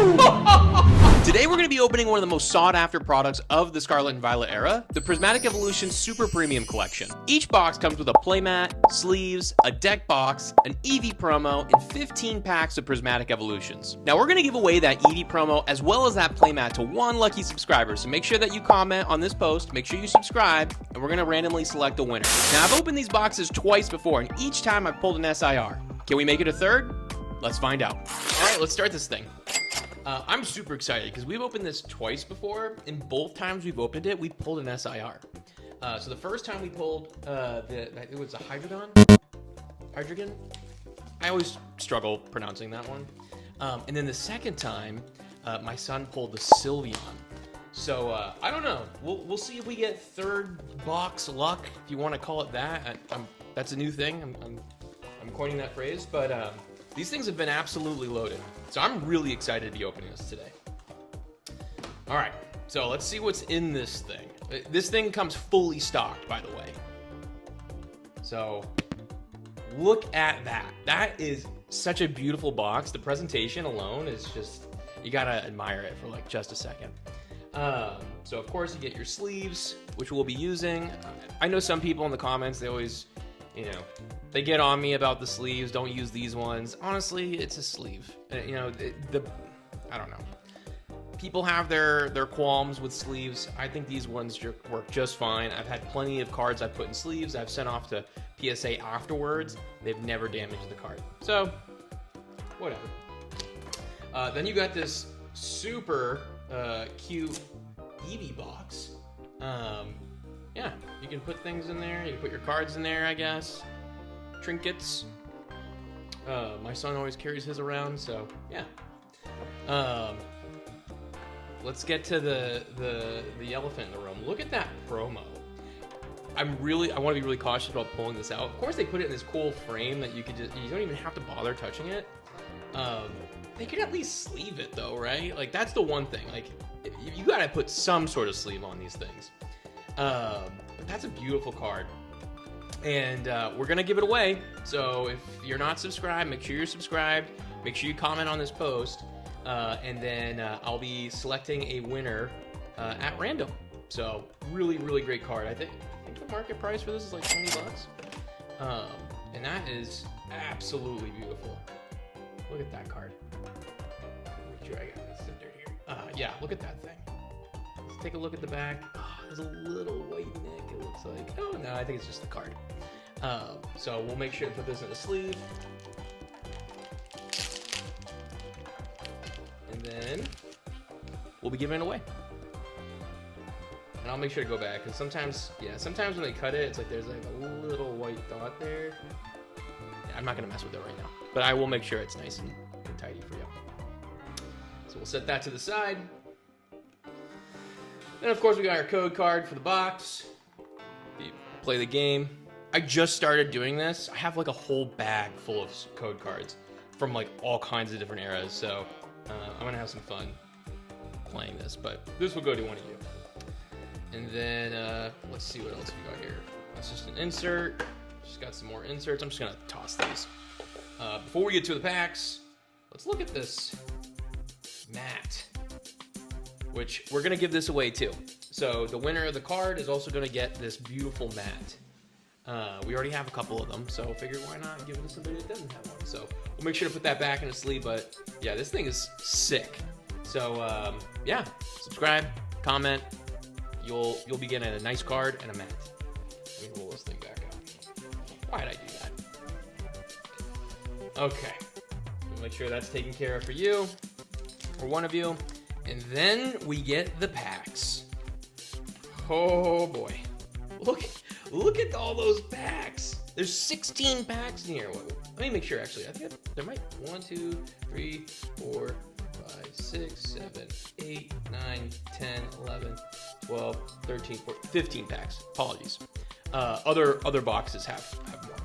Today we're going to be opening one of the most sought after products of the Scarlet and Violet era, the Prismatic Evolution Super Premium Collection. Each box comes with a playmat, sleeves, a deck box, an EEVEE promo, and 15 packs of Prismatic Evolutions. Now we're going to give away that EEVEE promo as well as that playmat to one lucky subscriber, so make sure that you comment on this post, make sure you subscribe, and we're going to randomly select a winner. Now I've opened these boxes twice before, and each time I've pulled an SIR. Can we make it a third? Let's find out. All right, let's start this thing. I'm super excited because we've opened this twice before, and both times we've opened it, we pulled an SIR. So the first time we pulled it was a Hydreigon? I always struggle pronouncing that one. And then the second time, my son pulled the Sylveon. So I don't know. We'll see if we get third box luck, if you want to call it that. That's a new thing. I'm coining that phrase, but these things have been absolutely loaded. So I'm really excited to be opening this today. All right, so let's see what's in this thing. This thing comes fully stocked, by the way. So look at that. That is such a beautiful box. The presentation alone is just, you gotta admire it for like just a second. So of course you get your sleeves, which we'll be using. I know some people in the comments, they always, you know, they get on me about the sleeves. Don't use these ones. Honestly, it's a sleeve. You know, I don't know. People have their qualms with sleeves. I think these ones work just fine. I've had plenty of cards I've put in sleeves. I've sent off to PSA afterwards. They've never damaged the card. So, whatever. Then you got this super cute EEVEE box. Yeah, you can put things in there. You can put your cards in there, I guess. Trinkets. My son always carries his around, so yeah. Let's get to the elephant in the room. Look at that promo. I want to be really cautious about pulling this out. Of course, they put it in this cool frame that you don't even have to bother touching it. They could at least sleeve it though, right? Like that's the one thing. Like you gotta put some sort of sleeve on these things. But that's a beautiful card. And we're gonna give it away. So if you're not subscribed, make sure you're subscribed. Make sure you comment on this post. And then I'll be selecting a winner at random. So really, really great card. I think the market price for this is like 20 bucks. And that is absolutely beautiful. Look at that card. Make sure I got this in there here. Yeah, look at that thing. Let's take a look at the back. Oh, there's a little white nick, it looks like. Oh no, I think it's just the card. So we'll make sure to put this in the sleeve. And then we'll be giving it away. And I'll make sure to go back, because sometimes when they cut it, it's like there's like a little white dot there. Yeah, I'm not gonna mess with it right now, but I will make sure it's nice and tidy for you. So we'll set that to the side. Then of course we got our code card for the box. You play the game. I just started doing this. I have like a whole bag full of code cards from like all kinds of different eras. So I'm gonna have some fun playing this, but this will go to one of you. And then let's see what else we got here. That's just an insert. Just got some more inserts. I'm just gonna toss these. Before we get to the packs, let's look at this mat, which we're gonna give this away too. So the winner of the card is also gonna get this beautiful mat. We already have a couple of them, so figure why not give it to somebody that doesn't have one. So we'll make sure to put that back in a sleeve, but yeah, this thing is sick. So yeah, subscribe, comment. You'll be getting a nice card and a mat. Let me roll this thing back out. Why did I do that? Okay, we'll make sure that's taken care of for you, or one of you. And then we get the packs. Oh boy. Look at all those packs. There's 16 packs in here. Let me make sure actually. I think there might 1, 2, 3, 4, 5, 6, 7, 8, 9, 10, 11, 12, 13, 14, 15 packs. Apologies. Other boxes have more.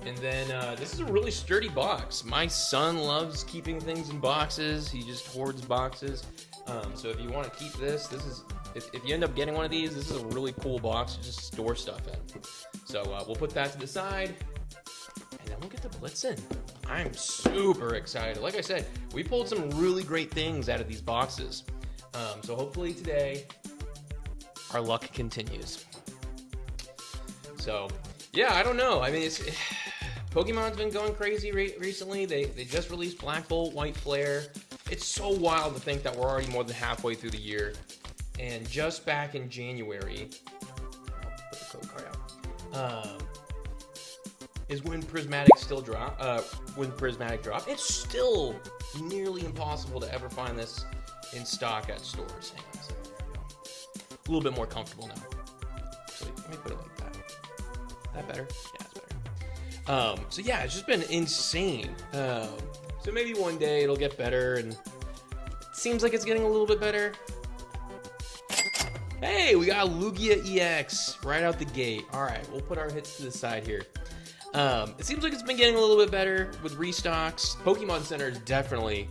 And then this is a really sturdy box. My son loves keeping things in boxes. He just hoards boxes. So if you want to keep this is if you end up getting one of these, this is a really cool box to just store stuff in. So we'll put that to the side, and then we'll get to blitzing. I'm super excited. Like I said, we pulled some really great things out of these boxes. So hopefully today our luck continues. So yeah, I don't know. I mean, Pokemon's been going crazy recently. They just released Black Bolt, White Flare. It's so wild to think that we're already more than halfway through the year. And just back in January, I'll put the code card out, is when Prismatic dropped. It's still nearly impossible to ever find this in stock at stores. Hang on a second. There we go. A little bit more comfortable now. Actually, let me put it like that. Is that better? Yeah, it's better. So yeah, it's just been insane. So maybe one day it'll get better, and it seems like it's getting a little bit better. Hey, we got Lugia EX right out the gate. All right, we'll put our hits to the side here. It seems like it's been getting a little bit better with restocks. Pokemon Center is definitely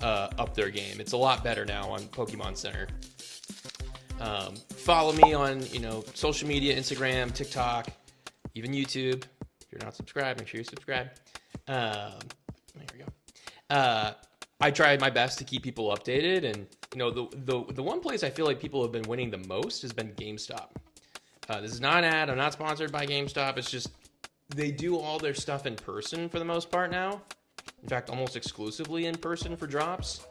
up their game. It's a lot better now on Pokemon Center. Follow me on, social media, Instagram, TikTok, even YouTube. If you're not subscribed, make sure you subscribe. There we go. I try my best to keep people updated, and the one place I feel like people have been winning the most has been GameStop. This is not an ad. I'm not sponsored by GameStop. It's just they do all their stuff in person for the most part now. In fact, almost exclusively in person for drops.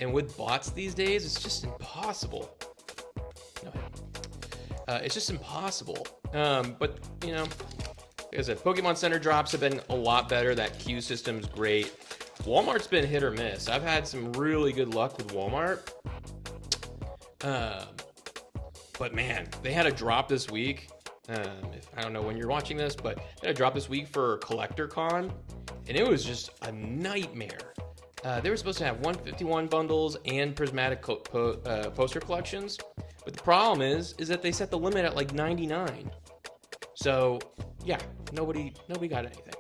And with bots these days, it's just impossible. It's just impossible. But like I said, Pokemon Center drops have been a lot better. That queue system's great. Walmart's been hit or miss. I've had some really good luck with Walmart. But man, they had a drop this week. I don't know when you're watching this, but they had a drop this week for Collector Con, and it was just a nightmare. They were supposed to have 151 bundles and Prismatic poster collections, but the problem is that they set the limit at like 99. So yeah, nobody got anything.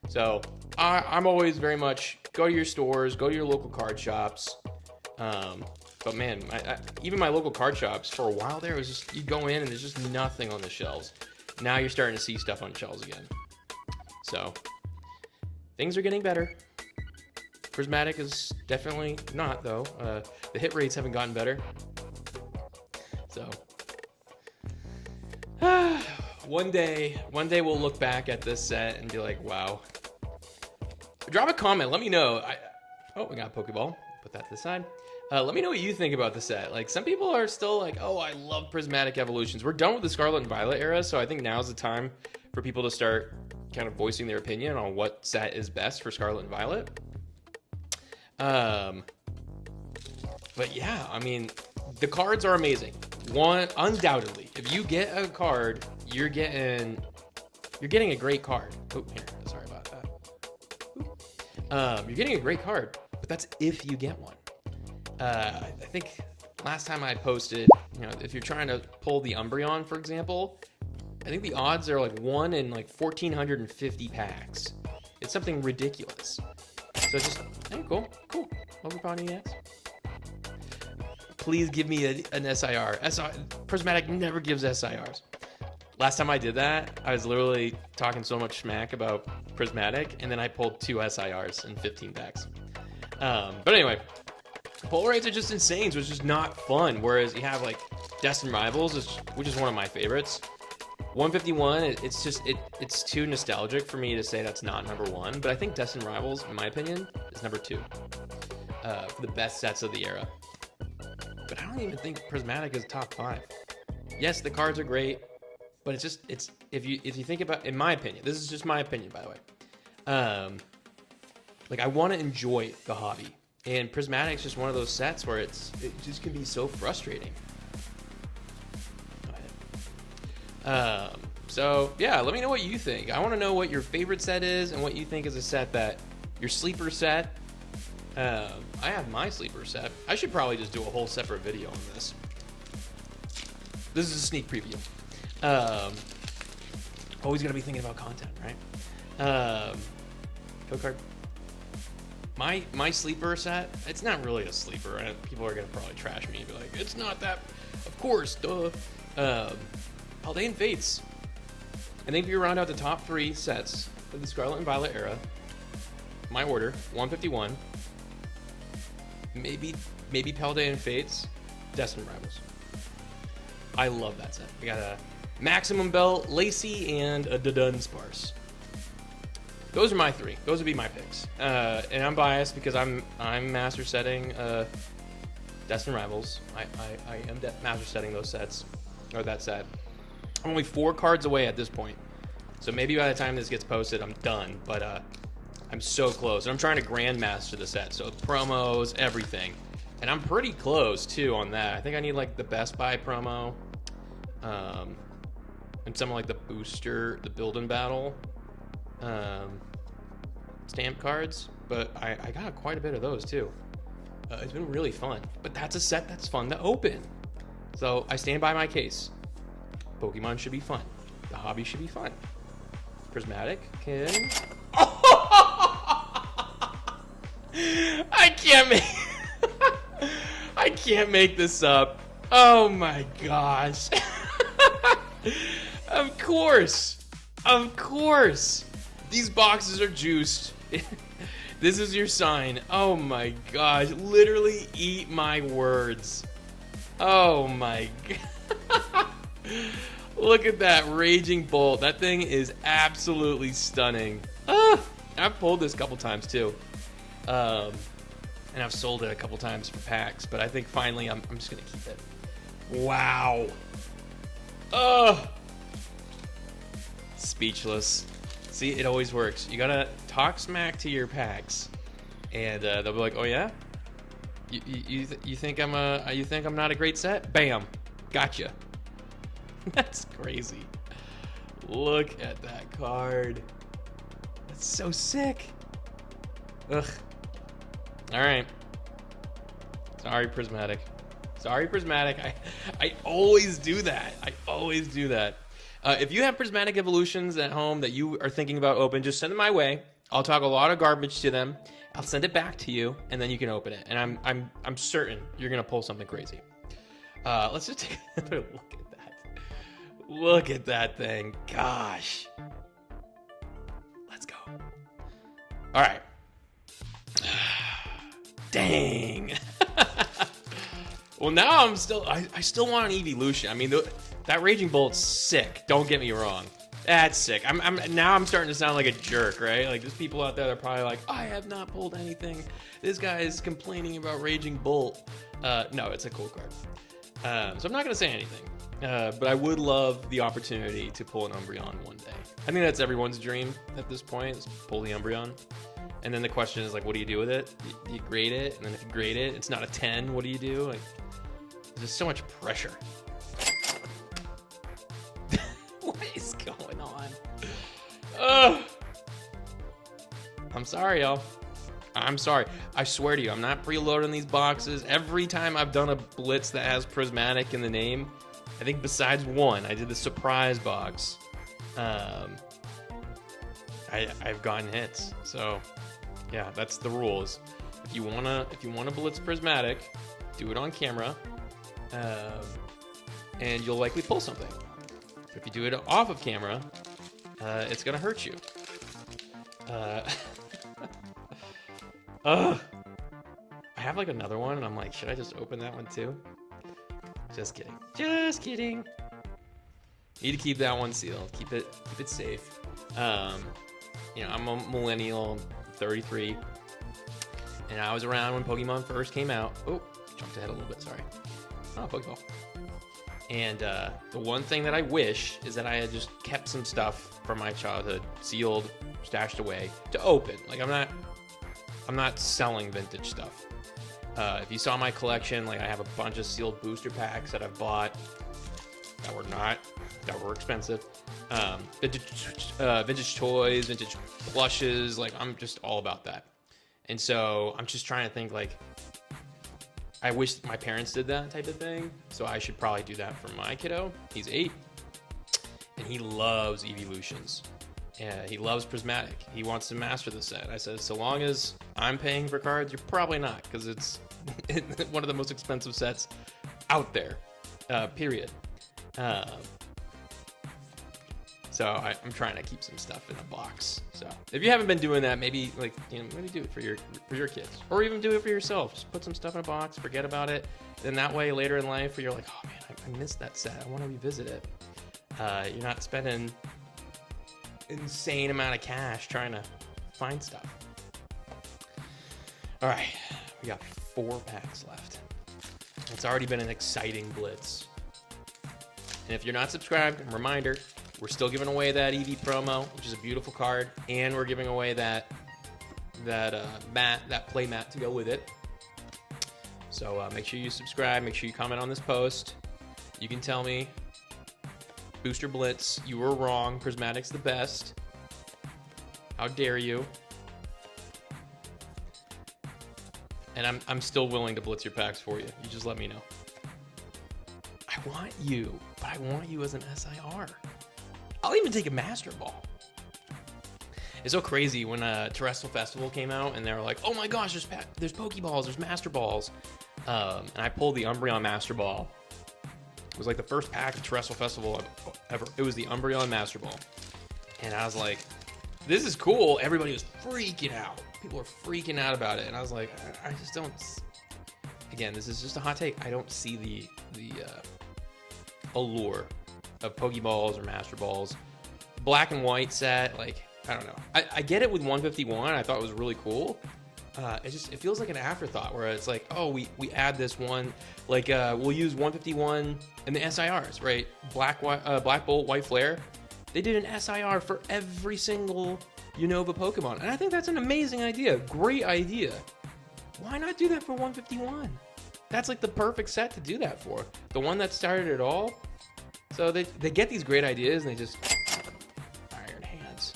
So I'm always very much go to your stores, go to your local card shops. But man, even my local card shops, for a while there, it was just, you go in and there's just nothing on the shelves. Now you're starting to see stuff on shelves again. So things are getting better. Prismatic is definitely not, though. The hit rates haven't gotten better. So one day we'll look back at this set and be like, wow. Drop a comment. Let me know. We got a Pokeball. Put that to the side. Let me know what you think about the set. Like, some people are still like, oh, I love Prismatic evolutions. We're done with the Scarlet and Violet era, so I think now's the time for people to start kind of voicing their opinion on what set is best for Scarlet and Violet. But yeah, I mean, the cards are amazing. Undoubtedly, if you get a card, you're getting a great card. Oh, here, sorry about that. You're getting a great card, but that's if you get one. I think last time I posted, if you're trying to pull the Umbreon, for example, I think the odds are like 1 in like 1,450 packs. It's something ridiculous. So just, hey, cool. Overpowered EX. Please give me an SIR. Prismatic never gives SIRs. Last time I did that, I was literally talking so much smack about Prismatic, and then I pulled 2 SIRs in 15 packs. But anyway, pull rates are just insane, so it's just not fun. Whereas you have like Destined Rivals, which is one of my favorites. 151, it's too nostalgic for me to say that's not number 1, but I think Destined Rivals, in my opinion, is number 2 for the best sets of the era. But I don't even think Prismatic is top 5. Yes, the cards are great, but it's if you think about, in my opinion, this is just my opinion, by the way. Like, I want to enjoy the hobby, and Prismatic's just one of those sets where it just can be so frustrating. So yeah, let me know what you think. I want to know what your favorite set is and what you think is a set that your sleeper set. I have my sleeper set. I should probably just do a whole separate video on this. This is a sneak preview. Always gotta be thinking about content, right? Code card. My sleeper set, it's not really a sleeper, and people are gonna probably trash me and be like, it's not that, of course, duh. Paldean Fates. I think if you round out the top 3 sets of the Scarlet and Violet era, my order, 151. Maybe Paldean Fates, Destiny Rivals. I love that set. We got a Maximum Belt, Lacey, and a Dunsparce. Those are my three. Those would be my picks. And I'm biased because I'm master setting Destiny Rivals. I am master setting those sets, or that set. I'm only 4 cards away at this point. So maybe by the time this gets posted, I'm done. But I'm so close. And I'm trying to grandmaster the set. So promos, everything. And I'm pretty close, too, on that. I think I need, like, the Best Buy promo. And some, like, the booster, the build and battle. Stamp cards. But I got quite a bit of those, too. It's been really fun. But that's a set that's fun to open. So I stand by my case. Pokemon should be fun. The hobby should be fun. Prismatic can... I can't make this up. Oh my gosh. Of course. These boxes are juiced. This is your sign. Oh my gosh. Literally eat my words. Oh my god. Look at that Raging Bolt. That thing is absolutely stunning. I've pulled this a couple times too. And I've sold it a couple times for packs, but I think finally I'm just gonna keep it. Wow. Speechless. See, it always works. You gotta talk smack to your packs, and they'll be like, "Oh yeah, you think I'm not a great set? Bam, gotcha." That's crazy. Look at that card. That's so sick. Ugh. All right. Sorry, Prismatic. I always do that. If you have Prismatic Evolutions at home that you are thinking about open, just send them my way. I'll talk a lot of garbage to them. I'll send it back to you, and then you can open it. And I'm certain you're gonna pull something crazy. Let's just take another look at that. Look at that thing. Gosh. Let's go. All right. Dang. Well, now I still want an evolution. I mean, that Raging Bolt's sick. Don't get me wrong. That's sick. Now I'm starting to sound like a jerk, right? Like, there's people out there that are probably like, I have not pulled anything. This guy is complaining about Raging Bolt. No, it's a cool card. So I'm not gonna say anything. But I would love the opportunity to pull an Umbreon one day. I think that's everyone's dream at this point, is pull the Umbreon. And then the question is, like, what do you do with it? You grade it, and then if you grade it, it's not a 10, what do you do? Like, there's just so much pressure. What is going on? I'm sorry, y'all. I'm sorry. I swear to you, I'm not preloading these boxes. Every time I've done a blitz that has Prismatic in the name, I think besides one, I did the surprise box. I've gotten hits. So yeah, that's the rules. If you wanna blitz Prismatic, do it on camera, and you'll likely pull something. If you do it off of camera, it's gonna hurt you. I have like another one, and I'm like, should I just open that one too? Just kidding. Just kidding. Need to keep that one sealed. Keep it safe. You know, I'm a millennial, 33, and I was around when Pokemon first came out. Oh, jumped ahead a little bit. Sorry. Oh, Pokeball. And the one thing that I wish is that I had just kept some stuff from my childhood, sealed, stashed away, to open. Like, I'm not selling vintage stuff. If you saw my collection, like, I have a bunch of sealed booster packs that I've bought that were expensive. Vintage toys, vintage plushes, like, I'm just all about that. And so I'm just trying to think, like, I wish my parents did that type of thing, so I should probably do that for my kiddo. He's 8, and he loves evolutions. Yeah, he loves Prismatic. He wants to master the set. I said, so long as I'm paying for cards, you're probably not, because it's one of the most expensive sets out there, period. So I'm trying to keep some stuff in a box. So if you haven't been doing that, maybe like, you know, maybe do it for your kids, or even do it for yourself. Just put some stuff in a box, forget about it. Then that way later in life where you're like, oh man, I missed that set, I want to revisit it. You're not spending insane amount of cash trying to find stuff. All right, we got 4 packs left. It's already been an exciting blitz. And if you're not subscribed, a reminder, we're still giving away that EEVEE promo, which is a beautiful card, and we're giving away that play mat to go with it. So make sure you subscribe, make sure you comment on this post. You can tell me, Booster Blitz, you were wrong, Prismatic's the best. How dare you? And I'm still willing to blitz your packs for you. You just let me know. I want you, but I want you as an SIR. I'll even take a Master Ball. It's so crazy when Terrestrial Festival came out and they were like, oh my gosh, there's Pokeballs, there's Master Balls. And I pulled the Umbreon Master Ball. It was like the first pack of Terrestrial Festival ever. It was the Umbreon Master Ball. And I was like, this is cool. Everybody was freaking out. People were freaking out about it. And I was like, I just don't, again, this is just a hot take. I don't see the allure of Pokeballs or Master Balls. Black and white set, like, I don't know. I get it with 151. I thought it was really cool. It feels like an afterthought where it's like, oh, we add this one, like we'll use 151 in the SIRs, right? Black Bolt, White Flare. They did an SIR for every single Unova Pokemon, and I think that's an amazing idea. Great idea. Why not do that for 151? That's like the perfect set to do that for. The one that started it all. So they get these great ideas and they just iron hands.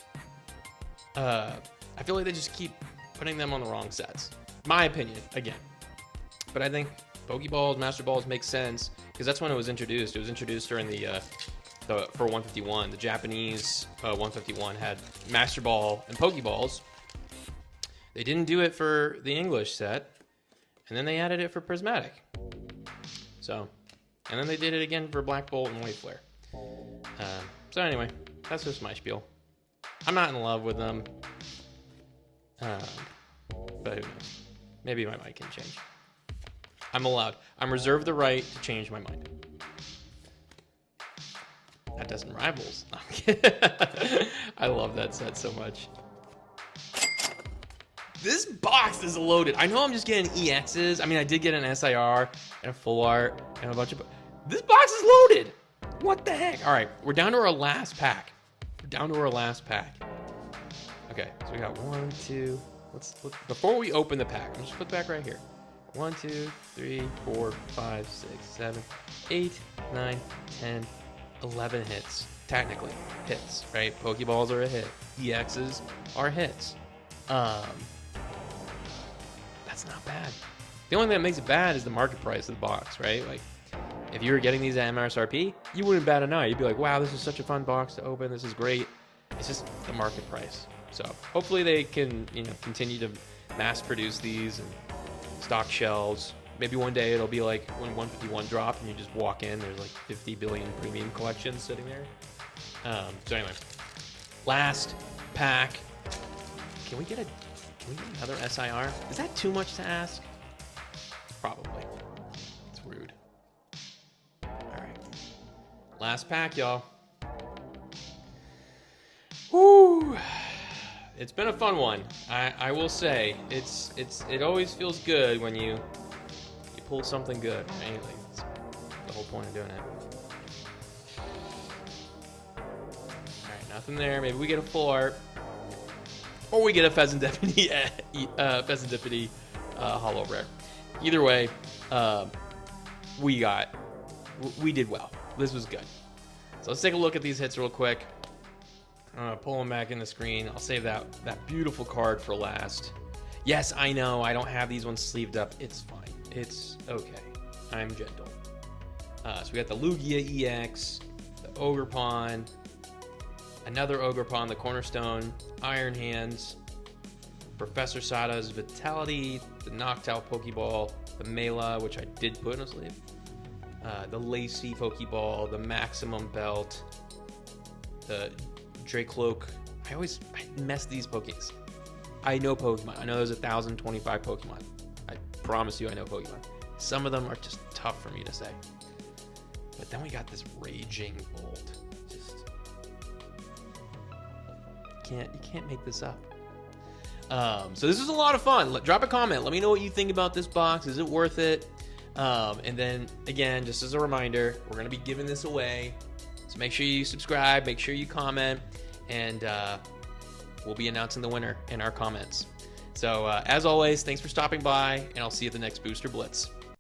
I feel like they just keep putting them on the wrong sets. My opinion, again. But I think Pokeballs, Master Balls make sense because that's when it was introduced. It was introduced during for 151. The Japanese 151 had Master Ball and Pokeballs. They didn't do it for the English set, and then they added it for Prismatic. So, and then they did it again for Black Bolt and White Flare. So anyway, that's just my spiel. I'm not in love with them. But who knows? Maybe my mind can change. I'm allowed. I'm reserved the right to change my mind. That doesn't rivals. I love that set so much. This box is loaded. I know I'm just getting EXs. I mean, I did get an SIR and a full art and a bunch of... This box is loaded. What the heck? All right, we're down to our last pack. Okay, so we got 1, 2... Let's before we open the pack, I'm just put the back right here. 1, 2, 3, 4, 5, 6, 7, 8, 9, 10, 11 hits. Technically, hits, right? Pokeballs are a hit. EXs are hits. That's not bad. The only thing that makes it bad is the market price of the box, right? Like, if you were getting these at MSRP, you wouldn't bat an eye. You'd be like, wow, this is such a fun box to open. This is great. It's just the market price. So hopefully they can, continue to mass produce these and stock shelves. Maybe one day it'll be like when 151 dropped and you just walk in, there's like 50 billion premium collections sitting there. So anyway, last pack. Can we get another SIR? Is that too much to ask? Probably. It's rude. All right. Last pack, y'all. Woo! It's been a fun one. I will say it always feels good when you pull something good, right? Like, it's the whole point of doing it. All right, nothing there. Maybe we get a full art, or we get a Pheasant Deputy Hollow Rare. Either way, we did well. This was good. So let's take a look at these hits real quick. Pull them back in the screen. I'll save that beautiful card for last. Yes, I know I don't have these ones sleeved up. It's fine. It's okay. I'm gentle. So we got the Lugia EX, the Ogerpon, another Ogerpon, the Cornerstone, Iron Hands, Professor Sada's Vitality, the Noctowl Pokeball, the Mela, which I did put in a sleeve, the Lacey Pokeball, the Maximum Belt, the Dracloak. I mess these Pokémon. I know Pokemon. I know there's 1,025 Pokemon. I promise you I know Pokemon. Some of them are just tough for me to say. But then we got this Raging Bolt. Just you can't make this up. So this was a lot of fun. Drop a comment. Let me know what you think about this box. Is it worth it? And then again, just as a reminder, we're gonna be giving this away. So make sure you subscribe, make sure you comment, and we'll be announcing the winner in our comments. So as always, thanks for stopping by, and I'll see you at the next Booster Blitz.